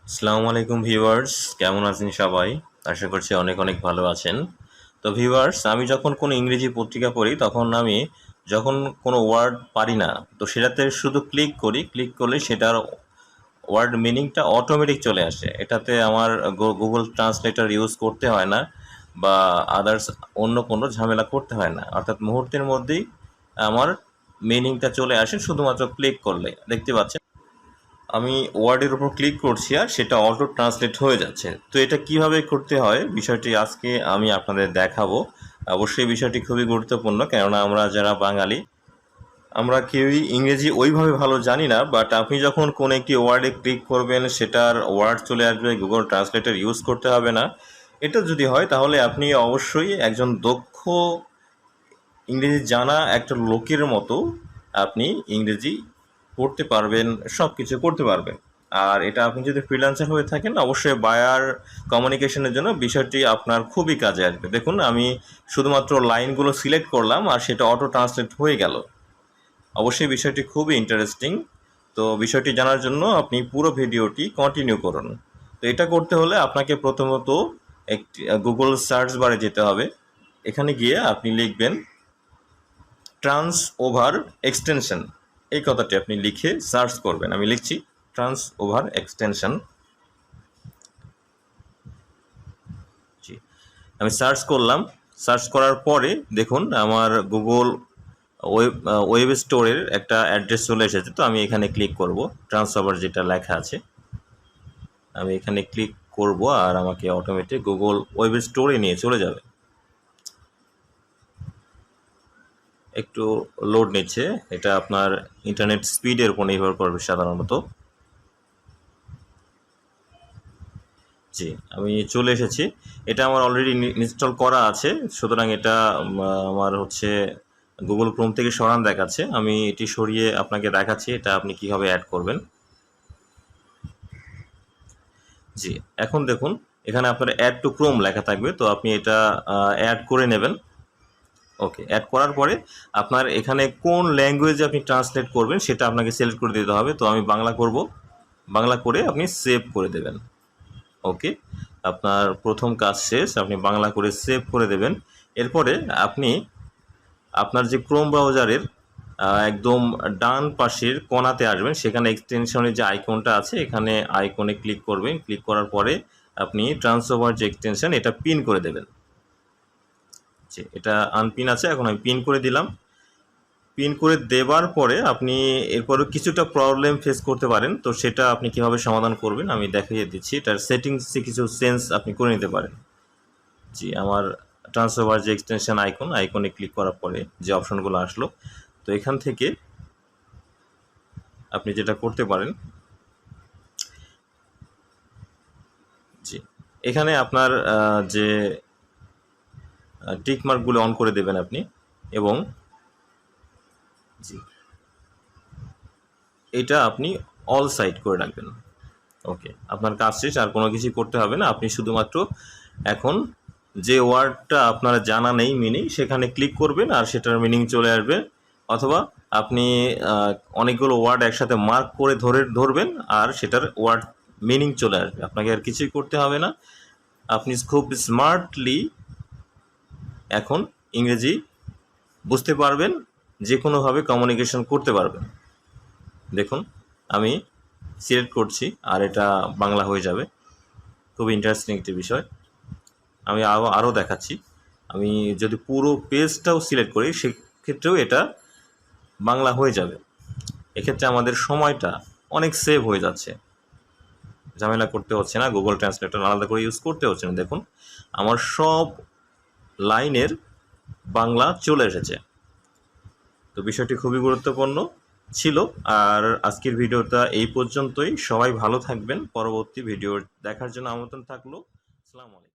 আসসালামু আলাইকুম ভিউয়ার্স, কেমন আছেন সবাই? আশা করছি অনেক অনেক ভালো আছেন। তো ভিউয়ার্স, আমি যখন কোনো ইংরেজি পত্রিকা পড়ি তখন আমি যখন কোনো ওয়ার্ড পারি না, তো সেটাতে শুধু ক্লিক করি। ক্লিক করলে সেটার ওয়ার্ড মিনিংটা অটোমেটিক চলে আসে। এটাতে আমার গুগল ট্রান্সলেটর ইউজ করতে হয় না বা আদার্স অন্য কোনো ঝামেলা করতে হয় না। অর্থাৎ মুহূর্তের মধ্যেই আমার মিনিংটা চলে আসে শুধুমাত্র ক্লিক করলে। দেখতে পাচ্ছেন আমি ওয়ার্ডের উপর ক্লিক করছি আর সেটা অটো ট্রান্সলেট হয়ে যাচ্ছে। তো এটা কিভাবে করতে হয় বিষয়টি আজকে আমি আপনাদের দেখাবো। অবশ্যই বিষয়টি খুবই গুরুত্বপূর্ণ, কেননা আমরা যারা বাঙালি আমরা কেউই ইংরেজি ওইভাবে ভালো জানি না। বাট আপনি যখন কোনো একটি ওয়ার্ডে ক্লিক করবেন সেটার ওয়ার্ড চলে আসবে, গুগল ট্রান্সলেটর ইউজ করতে হবে না। এটা যদি হয় তাহলে আপনি অবশ্যই একজন দক্ষ ইংরেজি জানা একটা লোকের মতো আপনি ইংরেজি পড়তে পারবেন, সব কিছু করতে পারবেন। আর এটা আপনি যদি ফ্রিল্যান্সার হয়ে থাকেন অবশ্যই বায়ার কমিউনিকেশনের জন্য বিষয়টি আপনার খুবই কাজে আসবে। দেখুন আমি শুধুমাত্র লাইনগুলো সিলেক্ট করলাম আর সেটা অটো ট্রান্সলেট হয়ে গেল। অবশ্যই বিষয়টি খুবই ইন্টারেস্টিং। তো বিষয়টি জানার জন্য আপনি পুরো ভিডিওটি কন্টিনিউ করুন। তো এটা করতে হলে আপনাকে প্রথমত একটি গুগল সার্চ বারে যেতে হবে। এখানে গিয়ে আপনি লিখবেন ট্রান্স ওভার এক্সটেনশন, এই কথাটি আপনি লিখে সার্চ করবেন। আমি লিখছি ট্রান্স ওভার এক্সটেনশন। জি, আমি সার্চ করলাম। সার্চ করার পরে দেখুন আমার গুগল ওয়েব স্টোরের একটা অ্যাড্রেস চলে এসেছে। তো আমি এখানে ক্লিক করব, ট্রান্স ওভার যেটা লেখা আছে আমি এখানে ক্লিক করব আর আমাকে অটোমেটিক গুগল ওয়েব স্টোরে নিয়ে চলে যাবে। একটু লোড নিচ্ছে, এটা আপনার ইন্টারনেট স্পিডের উপর নির্ভর করবে সাধারণত। জি, আমি চলে এসেছি। এটা আমার অলরেডি ইনস্টল করা আছে, সুতরাং এটা আমার হচ্ছে গুগল ক্রোম থেকে সরান দেখাচ্ছে। আমি এটি সরিয়ে আপনাকে দেখাচ্ছি এটা আপনি কীভাবে অ্যাড করবেন। জি, এখন দেখুন এখানে আপনার অ্যাড টু ক্রোম লেখা থাকবে, তো আপনি এটা অ্যাড করে নেবেন। ওকে, অ্যাড করার পরে আপনার এখানে কোন ল্যাঙ্গুয়েজে আপনি ট্রান্সলেট করবেন সেটা আপনাকে সিলেক্ট করে দিতে হবে। তো আমি বাংলা করব, বাংলা করে আপনি সেভ করে দেবেন। ওকে, আপনার প্রথম কাজ শেষ, আপনি বাংলা করে সেভ করে দেবেন। এরপরে আপনি আপনার যে ক্রোম ব্রাউজারের একদম ডান পাশের কোণাতে আসবেন, সেখানে এক্সটেনশনের যে আইকনটা আছে এখানে আইকনে ক্লিক করবেন। ক্লিক করার পরে আপনি ট্রান্স ওভার যে এক্সটেনশন এটা পিন করে দেবেন। যে এটা আনপিন আছে, এখন আমি পিন করে দিলাম। পিন করে দেওয়ার পরে আপনি এরপরে কিছুটা প্রবলেম ফেস করতে পারেন, তো সেটা আপনি কীভাবে সমাধান করবেন আমি দেখিয়ে দিচ্ছি। এটার সেটিংসে কিছু চেঞ্জ আপনি করে নিতে পারেন। জি, আমার ট্রান্স ওভার যে এক্সটেনশন আইকনে ক্লিক করার পরে যে অপশনগুলো আসলো, তো এখান থেকে আপনি যেটা করতে পারেন, জি এখানে আপনার যে টিক মার্কগুলো অন করে দেবেন আপনি, এবং জি এটা আপনি অল সাইড করে রাখবেন। ওকে, আপনার কাজ শেষ, আর কোনো কিছু করতে হবে না। আপনি শুধুমাত্র এখন যে ওয়ার্ডটা আপনার জানা নেই মিনিং সেখানে ক্লিক করবেন আর সেটার মিনিং চলে আসবে। অথবা আপনি অনেকগুলো ওয়ার্ড একসাথে মার্ক করে ধরবেন আর সেটার ওয়ার্ড মিনিং চলে আসবে। আপনাকে আর কিছুই করতে হবে না। আপনি খুব স্মার্টলি এখন ইংরেজি বুঝতে পারবেন, যে কোনোভাবে কমিউনিকেশন করতে পারবেন। দেখুন আমি সিলেক্ট করছি আর এটা বাংলা হয়ে যাবে। খুব ইন্টারেস্টিং একটি বিষয়। আমি আরও দেখাচ্ছি। আমি যদি পুরো পেজটাও সিলেক্ট করি সেক্ষেত্রেও এটা বাংলা হয়ে যাবে। এক্ষেত্রে আমাদের সময়টা অনেক সেভ হয়ে যাচ্ছে, ঝামেলা করতে হচ্ছে না, গুগল ট্রান্সলেটর আলাদা করে ইউজ করতে হচ্ছে না। দেখুন আমার সব লাইনের বাংলা চলে এসেছে। তো বিষয়টি খুবই গুরুত্বপূর্ণ ছিল। আর আজকের ভিডিওটা এই পর্যন্তই। সবাই ভালো থাকবেন। পরবর্তী ভিডিও দেখার জন্য আমন্ত্রণ থাকলো। আসসালামু আলাইকুম।